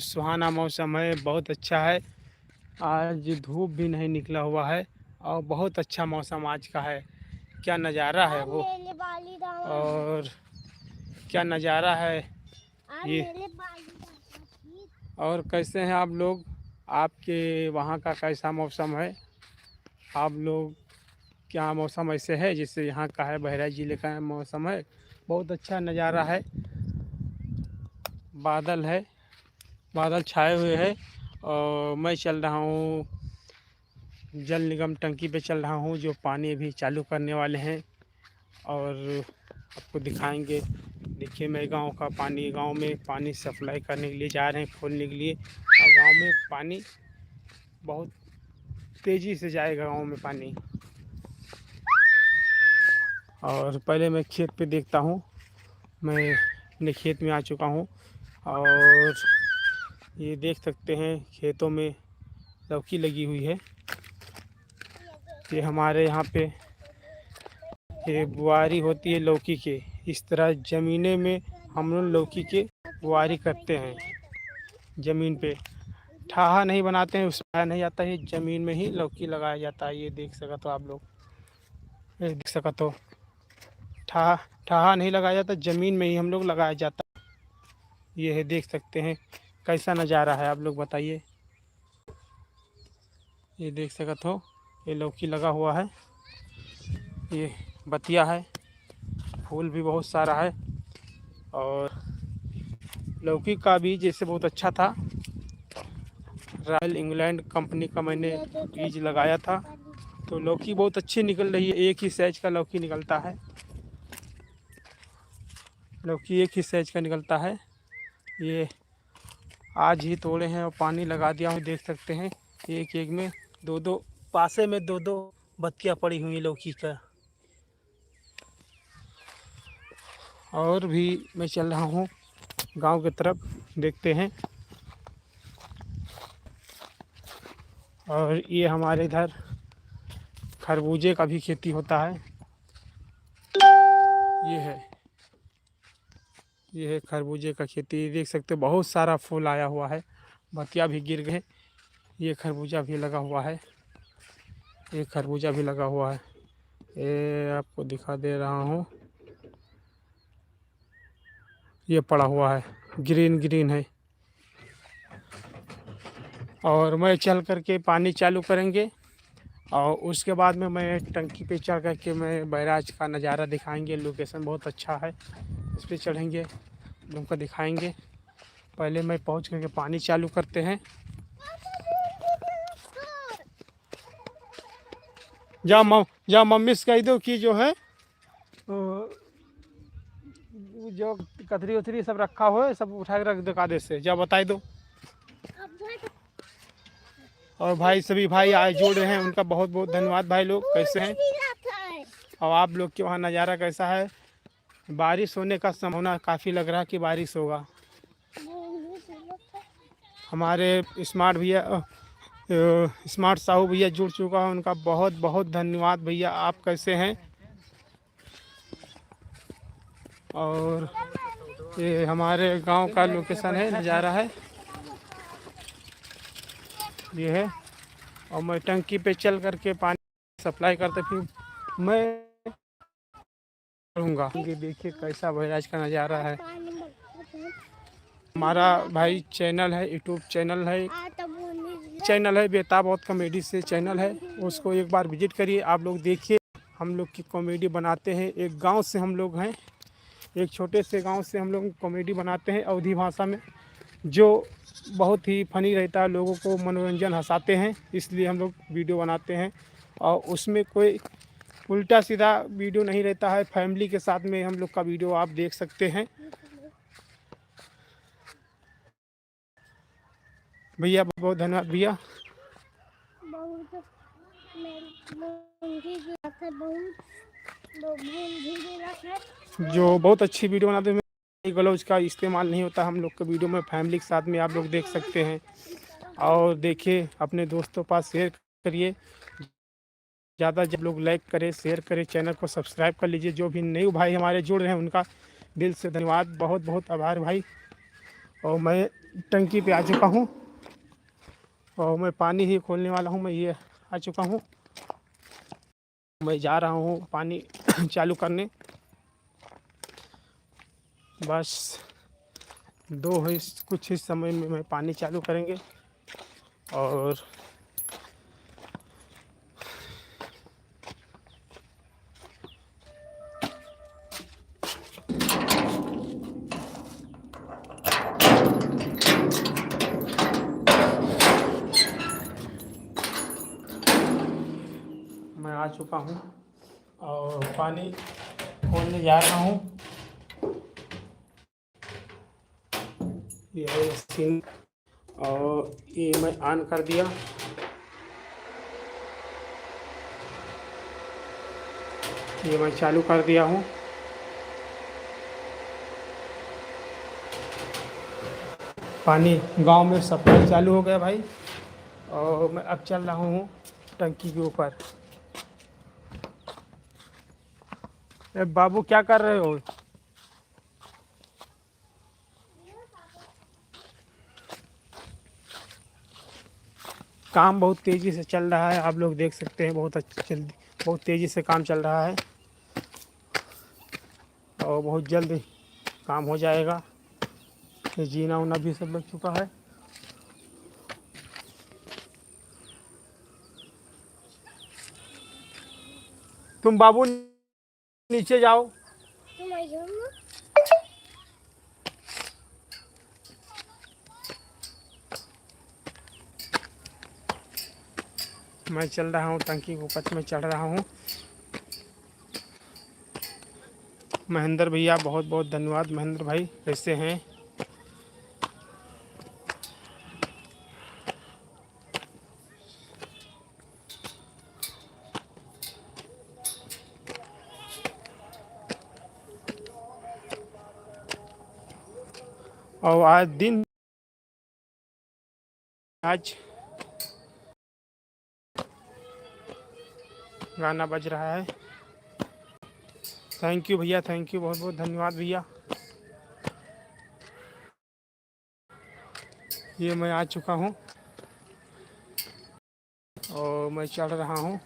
सुहाना मौसम है, बहुत अच्छा है। आज धूप भी नहीं निकला हुआ है और बहुत अच्छा मौसम आज का है। क्या नज़ारा है वो, और क्या नज़ारा है ये। और कैसे हैं आप लोग? आपके वहाँ का कैसा मौसम है? आप लोग क्या मौसम ऐसे है जिससे यहाँ का है? बहराइच जिले का मौसम है, बहुत अच्छा नज़ारा है। बादल है, बादल छाए हुए हैं। और मैं चल रहा हूँ जल निगम टंकी पे चल रहा हूँ, जो पानी भी चालू करने वाले हैं और आपको दिखाएंगे। देखिए, मैं गांव का पानी, गांव में पानी सप्लाई करने के लिए जा रहे हैं, खोलने के लिए। और गांव में पानी बहुत तेज़ी से जाएगा, गांव में पानी। और पहले मैं खेत पे देखता हूँ। मैं अपने खेत में आ चुका हूँ और ये देख सकते हैं खेतों में लौकी लगी हुई है। ये हमारे यहाँ पे ये बुआरी होती है लौकी के। इस तरह ज़मीने में हम लोग लौकी के बुआरी करते हैं। ज़मीन पे ठाहा नहीं बनाते हैं, उसमें नहीं आता है, ज़मीन में ही लौकी लगाया जाता है। ये देख सका तो आप लोग, ये देख सका तो ठा ठहा नहीं लगाया जाता, ज़मीन में ही हम लोग लगाया जाता है। ये है, देख सकते हैं कैसा नज़ारा है, आप लोग बताइए। ये देख सका तो ये लौकी लगा हुआ है, ये बतिया है, फूल भी बहुत सारा है। और लौकी का बीज जैसे बहुत अच्छा था। रॉयल इंग्लैंड कंपनी का मैंने बीज लगाया था, तो लौकी बहुत अच्छी निकल रही है। एक ही साइज का लौकी निकलता है, लौकी एक ही साइज का निकलता है। ये आज ही तोड़े हैं और पानी लगा दिया हूँ। देख सकते हैं एक एक में दो दो, पासे में दो दो बत्तियाँ पड़ी हुई लौकी का। और भी मैं चल रहा हूँ गांव की तरफ, देखते हैं। और ये हमारे इधर खरबूजे का भी खेती होता है। ये है, ये है खरबूजे का खेती। देख सकते हो बहुत सारा फूल आया हुआ है, बतिया भी गिर गए। ये खरबूजा भी लगा हुआ है, ये खरबूजा भी लगा हुआ है। ये आपको दिखा दे रहा हूँ, ये पड़ा हुआ है, ग्रीन ग्रीन है। और मैं चल करके पानी चालू करेंगे और उसके बाद में मैं टंकी पे चढ़ करके मैं बैराज का नज़ारा दिखाएंगे। लोकेशन बहुत अच्छा है, इस पर चढ़ेंगे, तुमको दिखाएंगे। पहले मैं पहुंच करके पानी चालू करते हैं। जा मम्मी से कह दो कि जो है जो कतरी उतरी सब रखा हुआ है सब उठा के रख दो कायदे से, जा बता दो। और भाई, सभी भाई आज जुड़ रहे हैं, उनका बहुत बहुत धन्यवाद। भाई लोग कैसे हैं? और आप लोग के वहाँ नज़ारा कैसा है? बारिश होने का संभावना काफ़ी लग रहा है कि बारिश होगा। हमारे स्मार्ट साहू भैया जुड़ चुका है, उनका बहुत बहुत धन्यवाद। भैया आप कैसे हैं? और ये हमारे गांव का लोकेशन है, नज़ारा है ये है। और मैं टंकी पे चल करके पानी सप्लाई करते फिर मैं रहूँगा। ये देखिए कैसा बहराइच का नज़ारा है। हमारा भाई चैनल है, यूट्यूब चैनल है बेताब बहुत कॉमेडी से चैनल है, उसको एक बार विजिट करिए। आप लोग देखिए, हम लोग की कॉमेडी बनाते हैं। एक गांव से हम लोग हैं, एक छोटे से गांव से हम लोग कॉमेडी बनाते हैं अवधी भाषा में, जो बहुत ही फनी रहता है, लोगों को मनोरंजन हंसाते हैं, इसलिए हम लोग वीडियो बनाते हैं। और उसमें कोई उल्टा सीधा वीडियो नहीं रहता है। फैमिली के साथ में हम लोग का वीडियो आप देख सकते हैं। भैया बहुत बहुत धन्यवाद भैया। जो बहुत अच्छी वीडियो बनाते हैं, ग्लव्स का इस्तेमाल नहीं होता हम लोग के वीडियो में। फैमिली के साथ में आप लोग देख सकते हैं। और देखिए, अपने दोस्तों पास शेयर करिए ज़्यादा, जब लोग लाइक करें, शेयर करें, चैनल को सब्सक्राइब कर लीजिए। जो भी नए भाई हमारे जुड़ रहे हैं, उनका दिल से धन्यवाद, बहुत बहुत आभार भाई। और मैं टंकी पे आ चुका हूँ और मैं पानी ही खोलने वाला हूँ। मैं ये आ चुका हूँ, मैं जा रहा हूँ पानी चालू करने। बस कुछ ही समय में मैं पानी चालू करेंगे। और मैं आ चुका हूँ और पानी खोलने जा रहा हूँ। ये है मशीन और ये मैं ऑन कर दिया। ये मैं चालू कर दिया हूँ। पानी गांव में सप्लाई चालू हो गया भाई। और मैं अब चल रहा हूँ टंकी के ऊपर। बाबू क्या कर रहे हो? काम बहुत तेज़ी से चल रहा है, आप लोग देख सकते हैं। बहुत तेज़ी से काम चल रहा है और बहुत जल्द काम हो जाएगा। ये जीना उना भी सब लग चुका है। तुम बाबू नीचे जाओ। मैं चल रहा हूँ टंकी के ऊपर, मैं चढ़ रहा हूँ। महेंद्र भैया बहुत बहुत धन्यवाद। महेंद्र भाई कैसे हैं? और आज गाना बज रहा है। थैंक यू भैया, थैंक यू, बहुत बहुत धन्यवाद भैया। ये मैं आ चुका हूँ और मैं चढ़ रहा हूँ।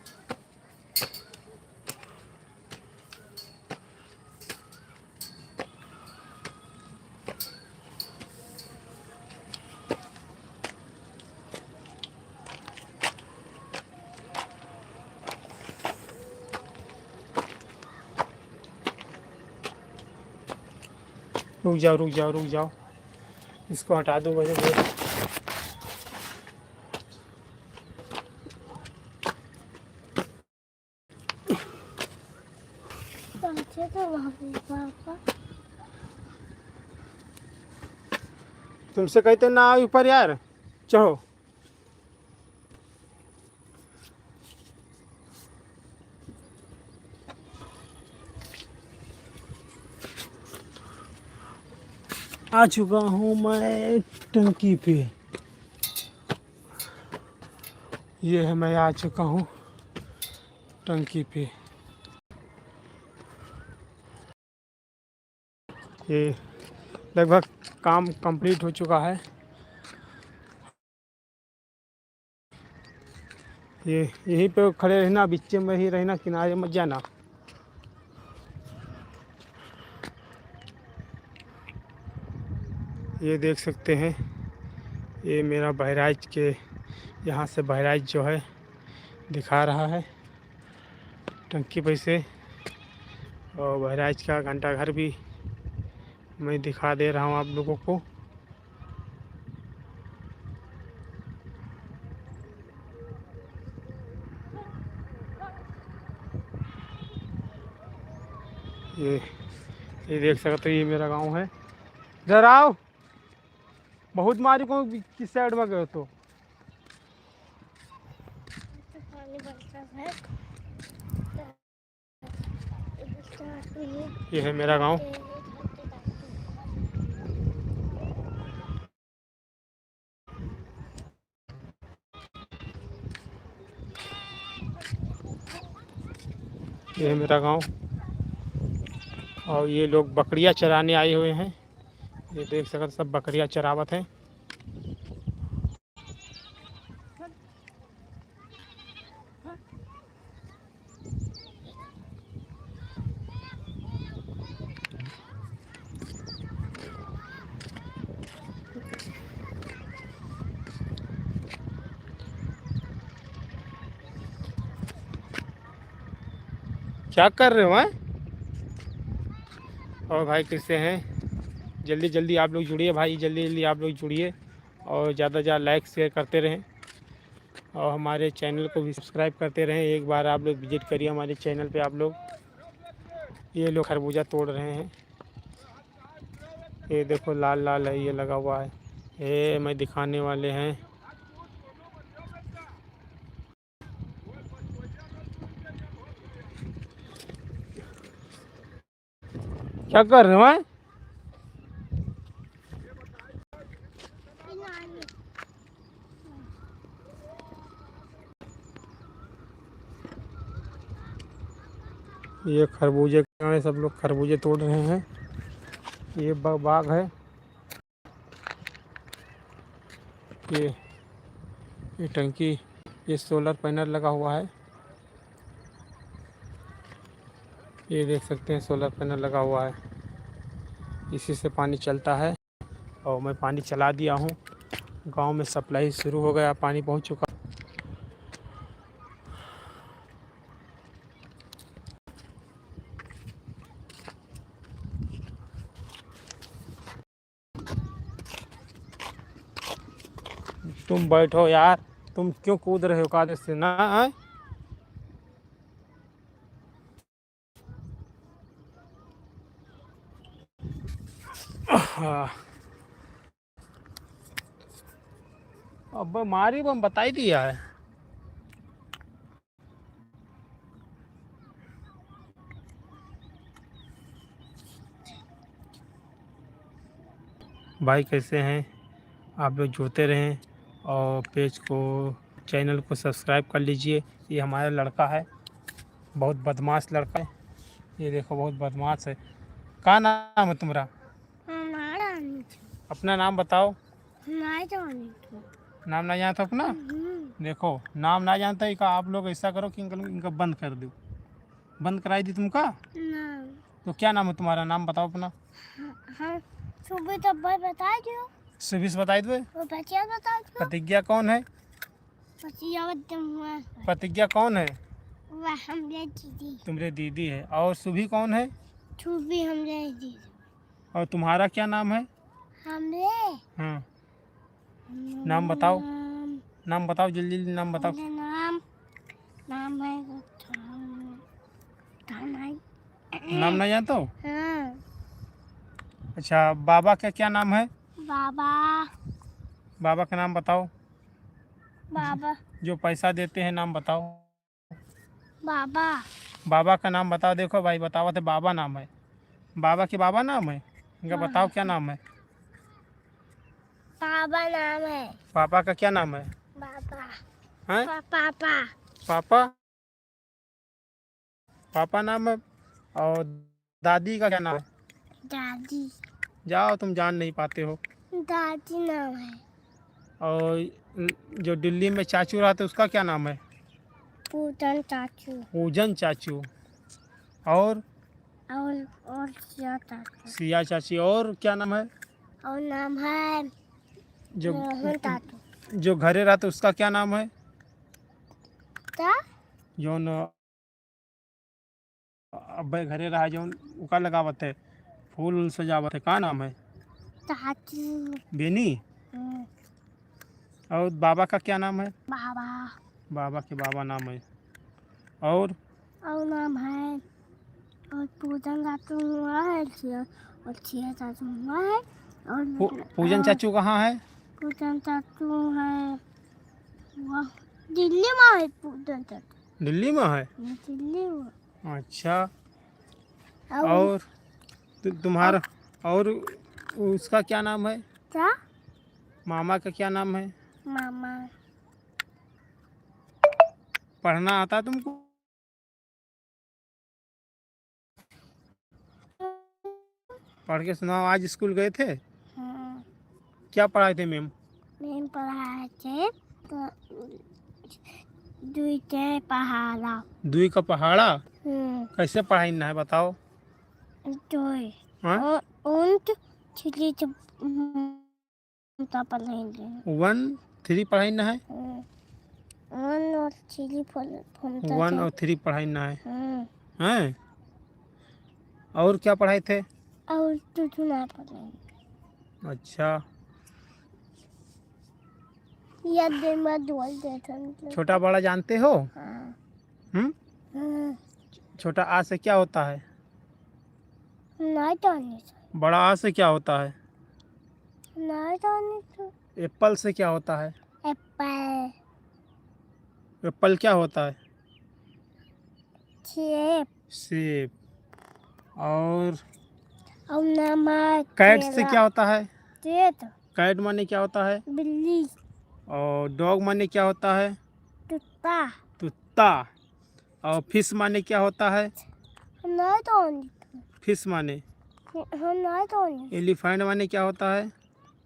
रुक जाओ रुक जाओ रुक जाओ, इसको हटा दो मुझे। तुमसे कहते ना आओ ऊपर यार, चढ़ो। आ चुका हूँ मैं टंकी पे। ये है, मैं आ चुका हूँ टंकी पे। ये लगभग काम कंप्लीट हो चुका है। ये यहीं पे खड़े रहना, बीच में ही रहना, किनारे मत जाना। ये देख सकते हैं, ये मेरा बहराइच के यहाँ से बहराइच जो है दिखा रहा है टंकी पे से। और बहराइच का घंटाघर भी मैं दिखा दे रहा हूँ आप लोगों को। ये देख सकते हो, ये मेरा गांव है। इधर आओ, बहुत मारी को किस साइड में गए तो। ये है मेरा गांव। ये है मेरा गांव और ये लोग बकरियां चराने आए हुए हैं। ये देख सकते सब बकरियां चरावत हैं। क्या कर रहे हो हैं? और भाई कैसे हैं? जल्दी जल्दी आप लोग जुड़िए भाई, जल्दी जल्दी आप लोग जुड़िए और ज़्यादा से ज़्यादा लाइक शेयर करते रहें और हमारे चैनल को भी सब्सक्राइब करते रहें। एक बार आप लोग विजिट करिए हमारे चैनल पे। आप लोग ये लोग खरबूजा तोड़ रहे हैं। ये देखो लाल लाल है, ये लगा हुआ है, ये मैं दिखाने वाले हैं। क्या कर रहे हो हैं? ये खरबूजे के सब लोग खरबूजे तोड़ रहे हैं। ये बाग है। ये ये टंकी, ये सोलर पैनल लगा हुआ है। ये देख सकते हैं सोलर पैनल लगा हुआ है, इसी से पानी चलता है। और मैं पानी चला दिया हूँ, गांव में सप्लाई शुरू हो गया, पानी पहुँच चुका। तुम बैठो यार, तुम क्यों कूद रहे हो कागज से ना? आए हाँ। अब मारी बम बताई दिया है। भाई कैसे हैं? आप लोग जुड़ते रहें और पेज को, चैनल को सब्सक्राइब कर लीजिए। ये हमारा लड़का है, बहुत बदमाश लड़का है। ये देखो बहुत बदमाश है। क्या नाम है तुम्हारा? अपना नाम बताओ। नाम ना जानता अपना? देखो नाम ना जानता है का। आप लोग ऐसा करो कि इनका बंद कर दो। बंद कराई दी तुमका? तो क्या नाम है तुम्हारा? नाम बताओ अपना। सुबह तो बता दो। सुबह से बताई दो। बता दो। प्रतिज्ञा कौन है? प्रतिज्ञा कौन है? वह हमरे दीदी। तुम्हारे दीदी है। और सुभी कौन है? सुभी हमरे दीदी। और तुम्हारा क्या नाम है? हमरे हाँ, नाम बताओ। नाम बताओ, जल्दी जल्दी नाम बताओ। नाम है नाम नहीं जानते हो? हाँ। अच्छा, बाबा का क्या नाम है? बाबा। बाबा का नाम बताओ। बाबा जो पैसा देते हैं नाम बताओ। बाबा। बाबा का नाम बताओ। देखो भाई बताओ थे बाबा नाम है। बाबा के बाबा नाम है इनका, बताओ क्या नाम है? पापा नाम है। पापा का क्या नाम है? पापा। हैं? पापा। पापा, पापा नाम है। और दादी का क्या नाम है? दादी। जाओ, तुम जान नहीं पाते हो। दादी नाम है। और जो दिल्ली में चाचू रहते उसका क्या नाम है? पूजन चाचू। पूजन चाचू। और सिया चाचू। सिया चाची। और क्या नाम है? और नाम है जो मोहन चाचू। जो घरे रहते उसका क्या नाम है? क्या? जो न अब घरे रहा जो उका लगावत है, फूल उल सजावत है, का नाम है? चाचू। बेनी। और बाबा का क्या नाम है? बाबा। बाबा के बाबा नाम है। और नाम है और पूजन चाचू हुआ है और सिया चाचू हुआ है। और पूजन चाचू कहाँ है? पूजन चाचू है वह दिल्ली में है। पूजन चाचू दिल्ली में है। दिल्ली में। अच्छा। और तुम्हारा और उसका क्या नाम है? क्या? मामा का क्या नाम है? मामा। पढ़ना आता तुमको? पढ़ के सुनाओ। आज स्कूल गए थे? हाँ। क्या पढ़ाए थे मैम? मैम पढ़ाए थे तो दुई के पहाड़ा। दुई का पहाड़ा? कैसे पढ़ाई ना है बताओ। दुई हाँ? und चिली पढ़ाएंगे। 1 3 पढ़ाई ना है? 1 और 3 1 और 3 पढ़ाई ना है। हैं? और क्या पढ़ाए थे? और तो सुना पड़ेगा अच्छा, ये दिन में बोल देता हूँ। छोटा बड़ा जानते हो? हाँ हम्म? हाँ छोटा आ से क्या होता है? नहीं तो नहीं तो बड़ा आ से क्या होता है? नहीं तो नहीं तो एप्पल से क्या होता है? एप्पल एप्पल क्या होता है? सेब सेब। और और नमक कैट से केला क्या होता है? तेत कैट माने क्या होता है? बिल्ली और डॉग माने क्या होता है? कुत्ता कुत्ता। और फिश माने क्या होता है? नहीं तो नहीं फिश माने। हम नहीं तो नहीं एलिफेंट माने क्या होता है?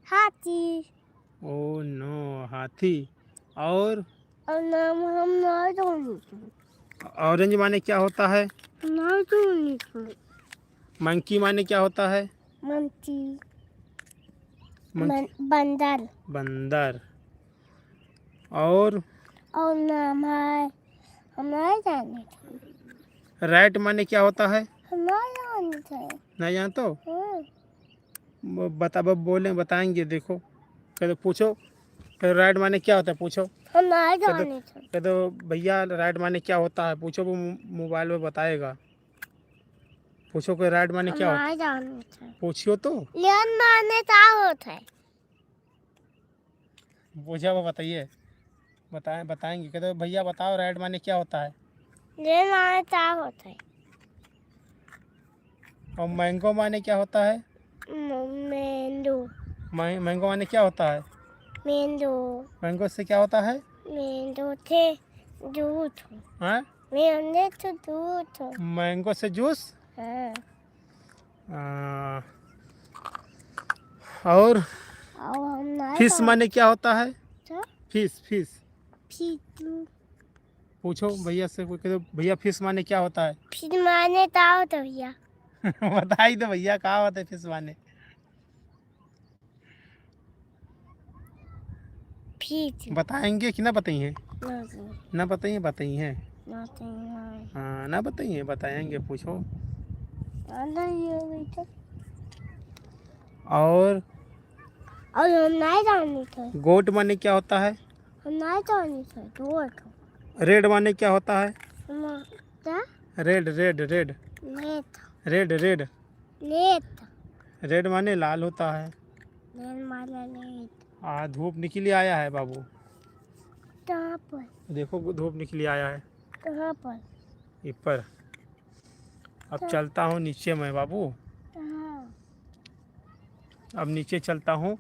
हाथी ओ नो, हाथी। और और नाम हम नहीं तो नहीं ऑरेंज माने क्या होता है? नहीं तो नहीं मंकी माने क्या होता है? Monkey monkey. बंदर बंदर। और और नाम है हम नहीं जाने रैट माने क्या होता है? हम नहीं जाने थे नहीं जानते हो? हाँ वो बता, बब बोले बताएंगे, देखो। कह दो पूछो, कह दो रैट माने क्या होता है, पूछो। हम नहीं कह दो, जाने थे कह दो भैया रैट माने क्या होता है, पूछो, वो मोबाइल में बताएगा। पूछो कि रैट माने हम क्या होता नहीं जाने थे है, पूछियो तो। लेन माने क्या होता है पूछा वो बताइए, बताएंगे। कह दो भैया बताओ रैट माने क्या होता है। लेन माने क्या होता है और मैंगो माने क्या होता है? मेंदू मैंगो माने क्या होता है? मेंदू मैंगो से क्या होता है? मेंदू थे दूध हाँ, मेंदे तो दूध मैंगो से जूस। हाँ आ, और और हम नहीं फिश जाने माने क्या होता है? थे फिश फिश। फिर पूछो भैया से, कोई कह दो भैया फिश माने क्या होता है। फिर माने क्या होता है भैया बता ही दो भैया, कहाँ होता है फिश माने। फिर बताएंगे कि ना बताइए? nothing ना बताइए, बताइए। nothing नहीं हाँ, ना बताइए, बताएंगे, पूछो। नहीं बेटा और और हम नहीं जाने थे गोट माने क्या होता है? हम नहीं जाने थे दूध रेड माने क्या होता है? हम क्या red red red. Let red red. Let red माने लाल होता है। लेन माने लेट धूप निकली आया है बाबू। कहाँ पर देखो धूप निकली आया है कहाँ पर ऊपर। अब चलता हूँ नीचे मैं बाबू। कहाँ अब नीचे चलता हूँ।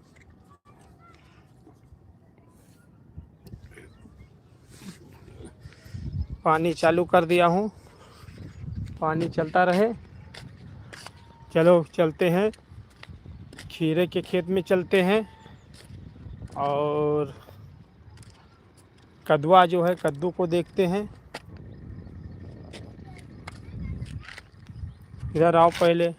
पानी चालू कर दिया हूँ, पानी चलता रहे। चलो चलते हैं, खीरे के खेत में चलते हैं। और कद्दुआ जो है, कद्दू को देखते हैं। इधर आओ पहले।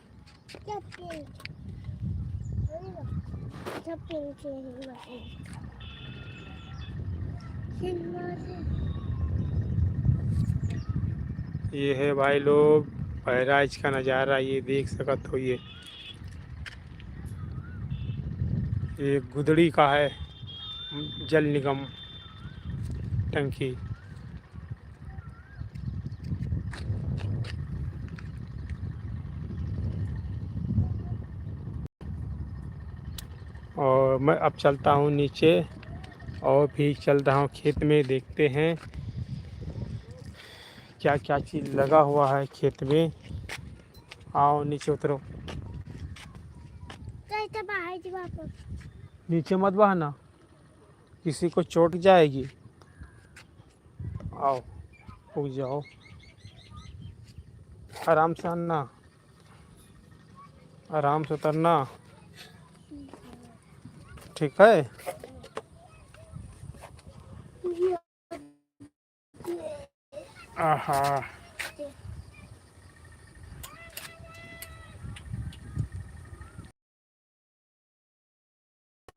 ये है भाई लोग बहराइच का नज़ारा, ये देख सकत हो। ये गुदड़ी का है जल निगम टंकी। और मैं अब चलता हूँ नीचे, और भी चल रहा हूँ खेत में, देखते हैं क्या क्या चीज़ लगा हुआ है खेत में। आओ नीचे उतरो। नीचे मत बहाना, किसी को चोट जाएगी। आओ, उग जाओ, आराम से आना, आराम से उतरना, ठीक है। आहा,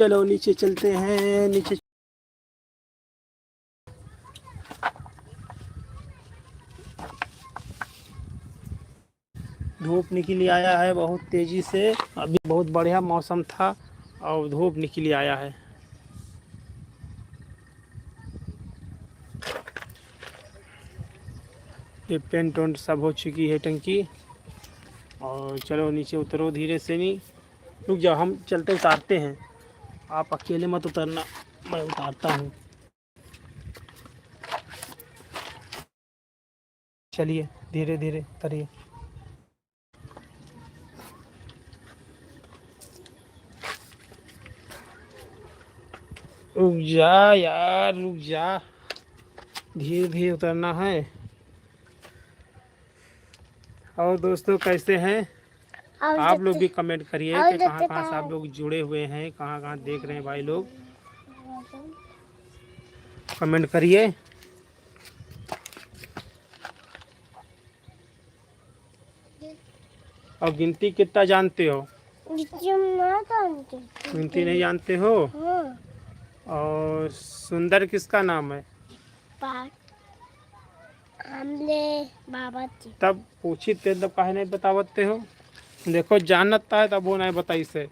चलो नीचे चलते हैं, नीचे। धूप निकली आया है बहुत तेज़ी से। अभी बहुत बढ़िया मौसम था और धूप निकली आया है। ये पेंट वेंट सब हो चुकी है टंकी। और चलो नीचे उतरो धीरे से, नहीं रुक जाओ, हम चलते उतारते हैं, आप अकेले मत उतरना, मैं उतारता हूँ। चलिए धीरे धीरे उतरिए। रुक जा यार, रुक जा, धीरे धीरे उतरना है। और दोस्तों कैसे हैं आप लोग भी कमेंट करिए कि कहाँ कहाँ से आप लोग जुड़े हुए हैं, कहाँ कहाँ देख रहे हैं भाई लोग, कमेंट करिए। और गिनती कितना जानते हो? गिनती नहीं जानते हो? और सुंदर किसका नाम है? बाबा जी। तब पूछी थे तब काहे नहीं बतावते हो? देखो जानता है तब वो नहीं बताई से।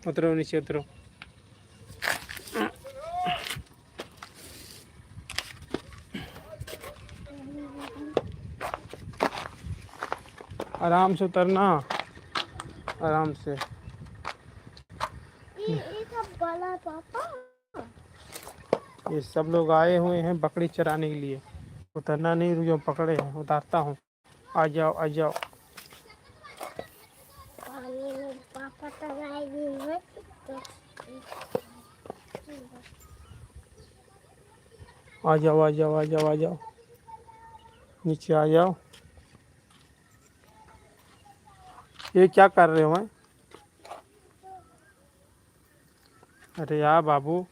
उतरो नीचे उतरो। आराम से उतरना, आराम से। ये सब लोग आए हुए हैं बकरी चराने के लिए। उतरना नहीं, रुक जाओ, पकड़े हैं, उतारता हूँ। आ जाओ आ जाओ। आ जाओ आ जाओ आ जाओ आ जाओ, नीचे आ जाओ। ये क्या कर रहे हो हैं? अरे यार बाबू,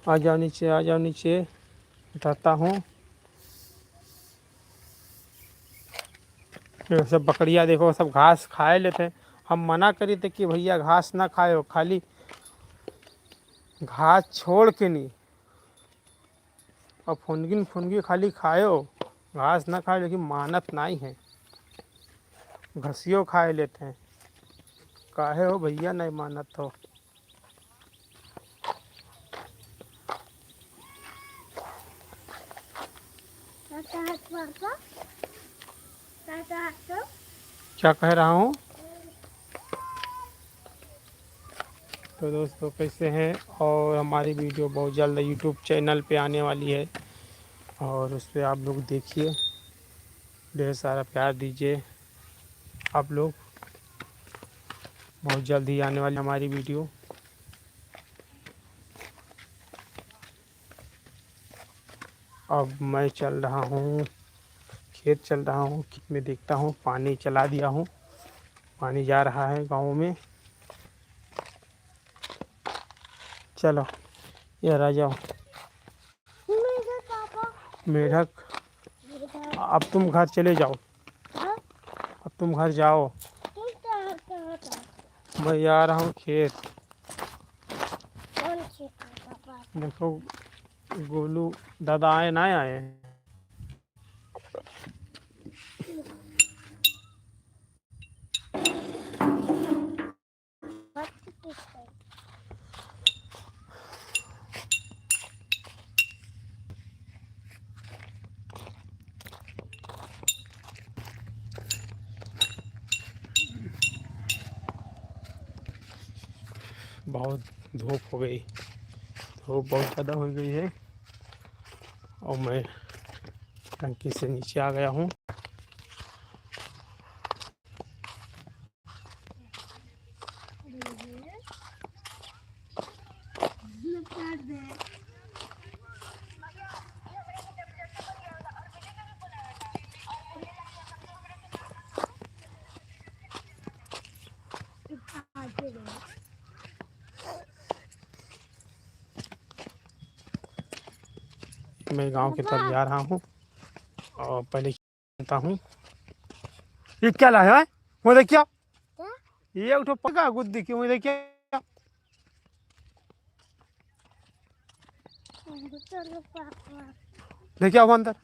आ जाओ नीचे, आ जाओ नीचे, उठाता हूँ। ये सब बकरियाँ देखो सब घास खाए लेते हैं। हम मना करी थे कि भैया घास ना खाओ, खाली घास छोड़ के नहीं, और फुनगिन फुनगी खाली खाओ, घास ना खाओ, लेकिन मानत नहीं है, घसियो खाए लेते हैं। काहे हो भैया नहीं मानत हो? क्या कह रहा हूँ? तो दोस्तों कैसे हैं? और हमारी वीडियो बहुत जल्द यूट्यूब चैनल पे आने वाली है, और उस पर आप लोग देखिए, ढेर सारा प्यार दीजिए आप लोग। बहुत जल्द ही आने वाली हमारी वीडियो। अब मैं चल रहा हूँ खेत, चल रहा हूँ खेत में, देखता हूँ पानी चला दिया हूँ, पानी जा रहा है गाँव में। चलो यार आ जाओ। मेढक, अब तुम घर चले जाओ, अब तुम घर जाओ, मैं जा रहा हूँ खेत। देखो गोलू दादा आए ना आए? बहुत धूप हो गई, धूप बहुत ज़्यादा हो गई है, और मैं टंकी से नीचे आ गया हूँ। तो मैं गांव की तरफ जा रहा हूँ और पहले खाता हूँ। ये क्या लाया है? वो देखिए, ये उठो पका गुद्दी क्यों देखिए। देखिए वो अंदर।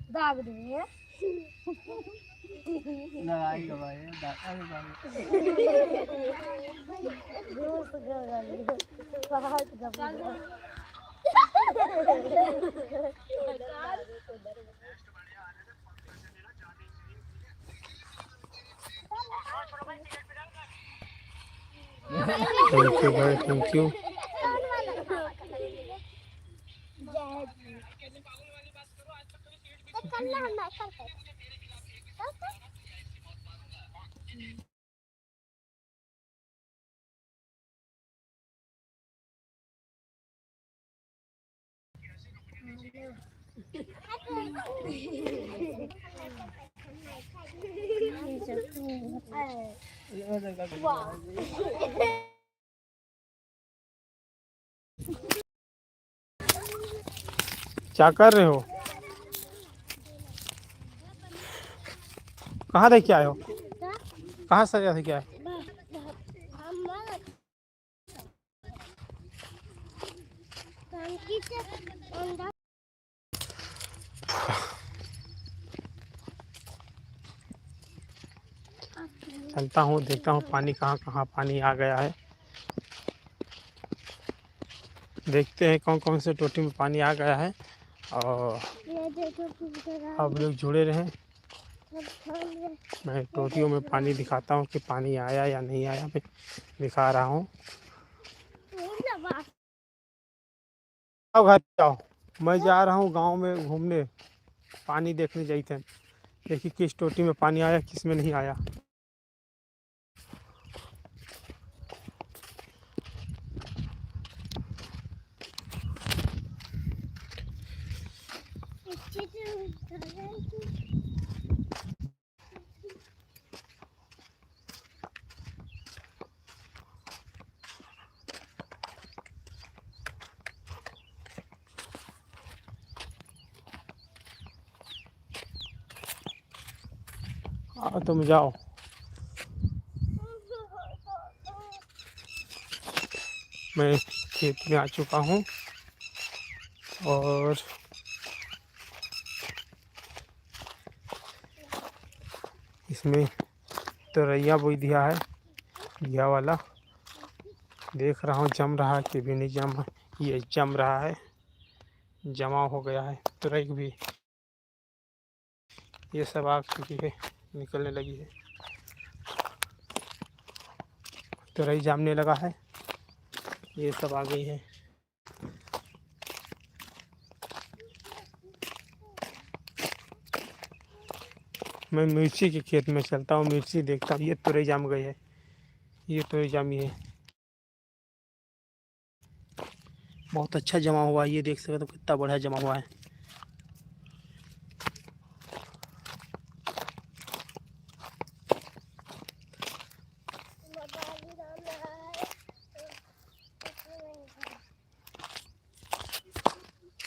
दाग दे लड़ाई हो भाई दादा थैंक यू भाई, थैंक यू। क्या कर रहे हो? कहाँ देख के आए हो? कहाँ से देख के आए? चलता हूँ, देखता हूँ पानी कहाँ कहाँ पानी आ गया है। देखते हैं कौन कौन से टोटी में पानी आ गया है और आप लोग जुड़े रहें। मैं टोटियों में पानी दिखाता हूँ कि पानी आया या नहीं आया, मैं दिखा रहा हूँ। आओ घर जाओ, मैं जा रहा हूँ गांव में घूमने, पानी देखने जाते हैं। देखिए किस टोटी में पानी आया, किस में नहीं आया। तुम जाओ। मैं खेत में आ चुका हूँ और इसमें तुरैया बोई दिया है, दिया वाला। देख रहा हूँ जम रहा है कि भी नहीं जम। ये जम रहा है, जमा हो गया है तुरई भी। ये सब आग चुकी है, निकलने लगी है, तुरई जामने लगा है। ये सब आ गई है। मैं मिर्ची के खेत में चलता हूँ, मिर्ची देखता हूँ। ये तुरई जाम गई है, ये तुरई जामी है, बहुत अच्छा जमा हुआ है। ये देख सकते हो कितना बढ़िया जमा हुआ है।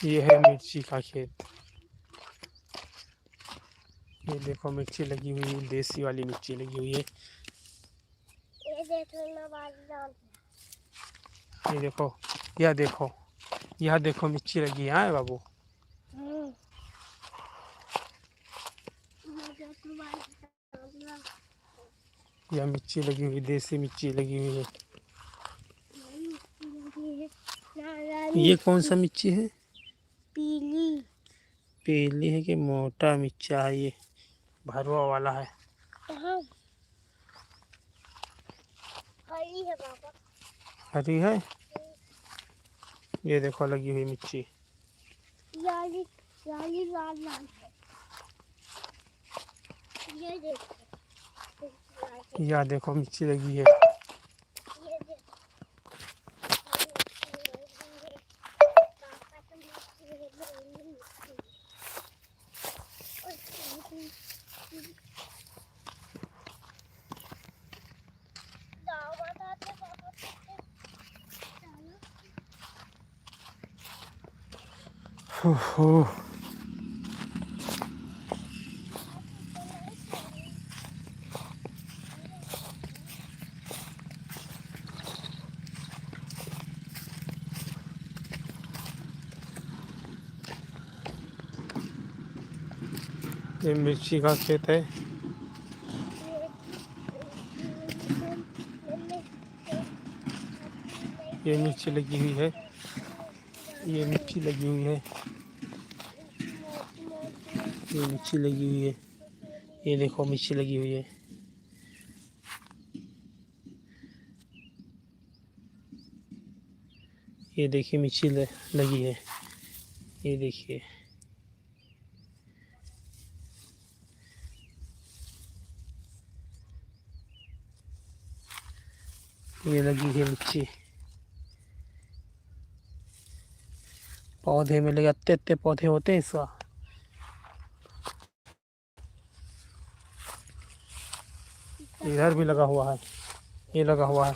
ये है मिर्ची का खेत। ये देखो मिर्ची लगी हुई है, देसी वाली मिर्ची लगी हुई है। ये देखो, यह देखो, यह देखो मिर्ची लगी है बाबू। यह मिर्ची लगी हुई, देसी मिर्ची लगी हुई है। ये कौन सा मिर्ची है? पीली। पीली है कि मोटा मिर्चा है? ये भरवा वाला है। हरी है पापा। हरी है। ये देखो लगी हुई मिर्ची। लाली लाली लाल लाल है। ये देखो, यह देखो मिर्ची लगी है। ये देखो। पापा तो मिर्ची ओहो, ये मिर्ची का खेत है। ये मिर्ची लगी हुई है, ये मिर्ची लगी हुई है, ये मिर्ची लगी हुई है, ये देखो मिर्ची लगी हुई है। ये देखिए मिर्ची लगी है, ये देखिए। ये लगी है मिर्ची, पौधे में लगे, अत्ते अत्ते पौधे होते हैं इसका। इधर भी लगा हुआ है, ये लगा हुआ है।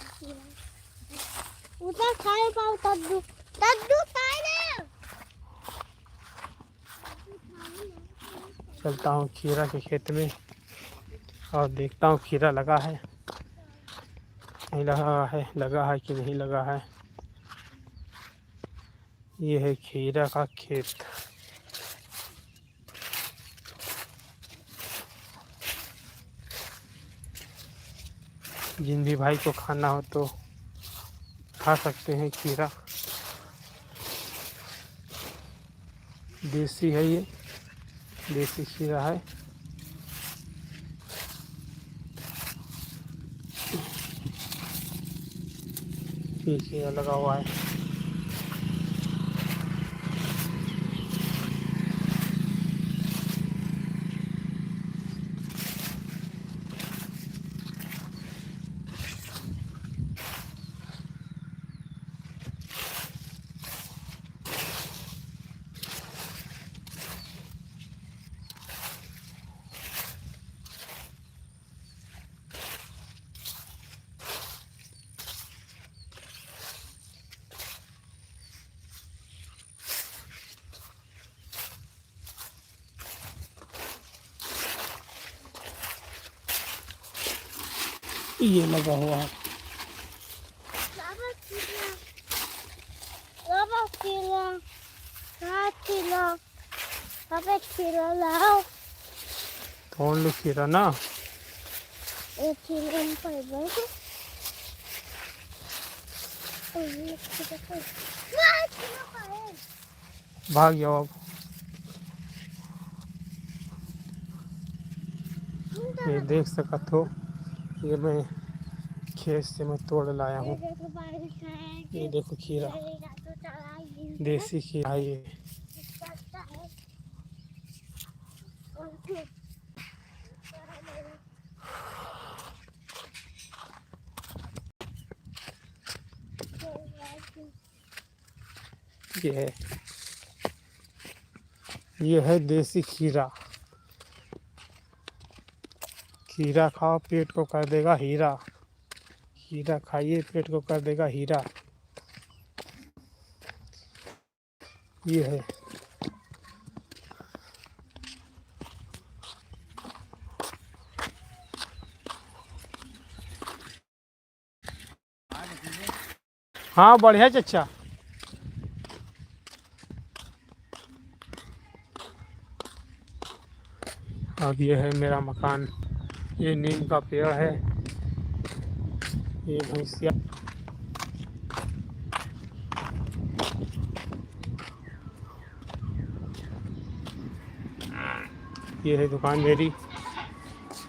उधर खाए पाओ तद्दू तद्दू खाए ना। चलता हूँ खीरा के खेत में और देखता हूँ खीरा लगा है नहीं लगा है कि नहीं लगा है। ये है खीरा का खेत। जिन भी भाई को खाना हो तो खा सकते हैं खीरा। देसी है, ये देसी खीरा है। ये खीरा लगा हुआ है। ये लगा हुआ है। खीरा लाओ। कौन लो खीरा ना। एक खीरा में पाइबर है। भाग जाओ अब। ये देख सकत हो, ये मैं खेत से मैं तोड़ लाया हूँ। ये देखो खीरा, देसी खीरा है ये। ये है देसी खीरा। खीरा खाओ, पेट को कर देगा हीरा। खीरा खाइए, पेट को कर देगा हीरा। ये है। हाँ बढ़िया चचा। अब ये है मेरा मकान। ये नीम का पेड़ है। ये भैंसिया, ये है दुकान मेरी।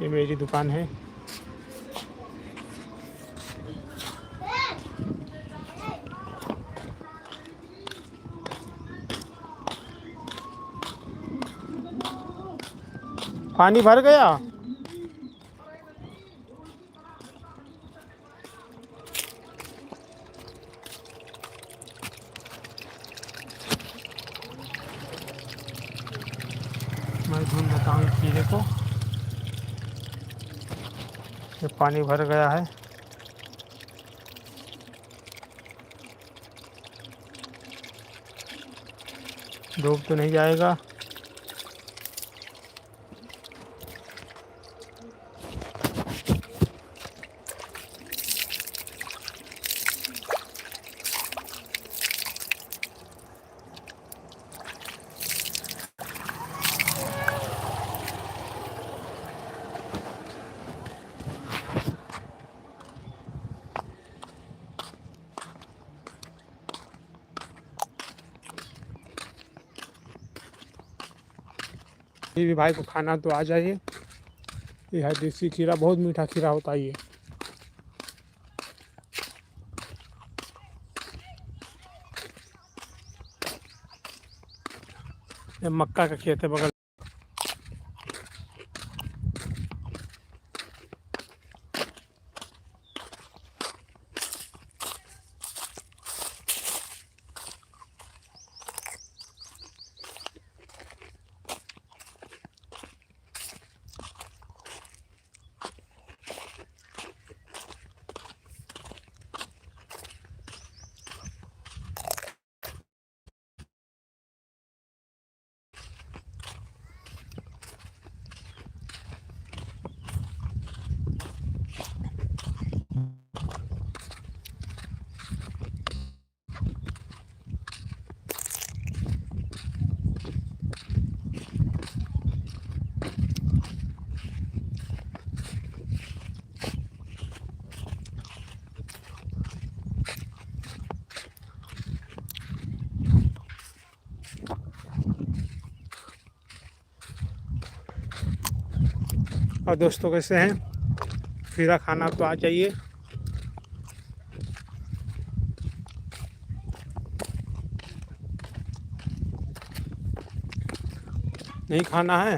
ये मेरी दुकान है। पानी भर गया। मैं ढूंढ लेता हूँ खीरे को। ये पानी भर गया है। धूप तो नहीं जाएगा। ये भी भाई को खाना तो आ जाइए। ये है देसी खीरा, बहुत मीठा खीरा होता है ये। मक्का का खेत है बगल। और दोस्तों कैसे हैं? खीरा खाना तो आ चाहिए। नहीं खाना है?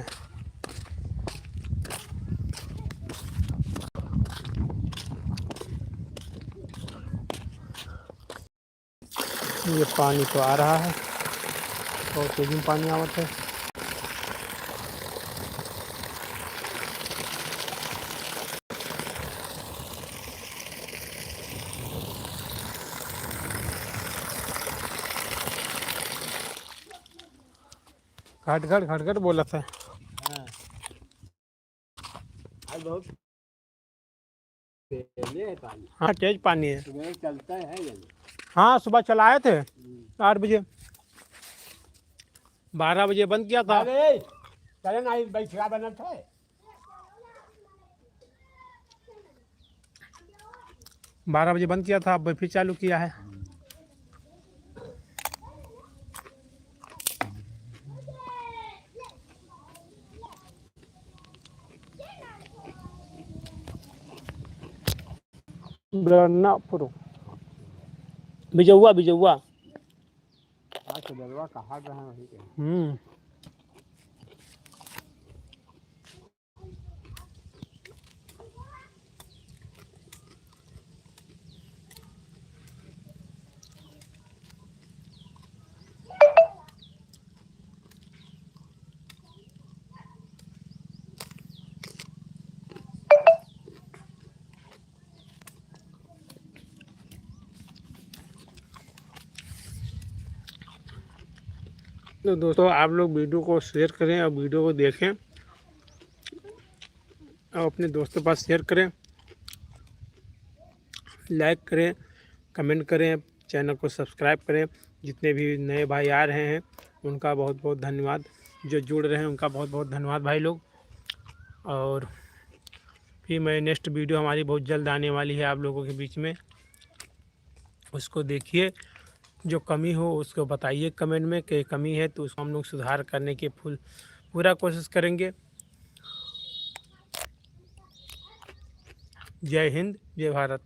ये पानी तो आ रहा है और तेजी में पानी आवत है। घट घट बोला था। हाँ आज बहुत तेज है पानी। हाँ तेज पानी है। सुबह चलता है जल्दी। हाँ सुबह चलाए थे 8 बजे, 12 बजे बंद किया था। अरे चले ना बैठा बना था। 12 बजे बंद किया था, अब फिर चालू किया है। बिजौआ बिजौआ। आज तो दलवा कहा गया वही के। तो दोस्तों आप लोग वीडियो को शेयर करें और वीडियो को देखें और अपने दोस्तों के पास शेयर करें, लाइक करें, कमेंट करें, चैनल को सब्सक्राइब करें। जितने भी नए भाई आ रहे हैं उनका बहुत बहुत धन्यवाद, जो जुड़ रहे हैं उनका बहुत बहुत धन्यवाद भाई लोग। और फिर मैं नेक्स्ट वीडियो हमारी बहुत जल्द आने वाली है आप लोगों के बीच में, उसको देखिए। जो कमी हो उसको बताइए कमेंट में कि कमी है तो उसको हम लोग सुधार करने की पूरा कोशिश करेंगे। जय हिंद, जय भारत।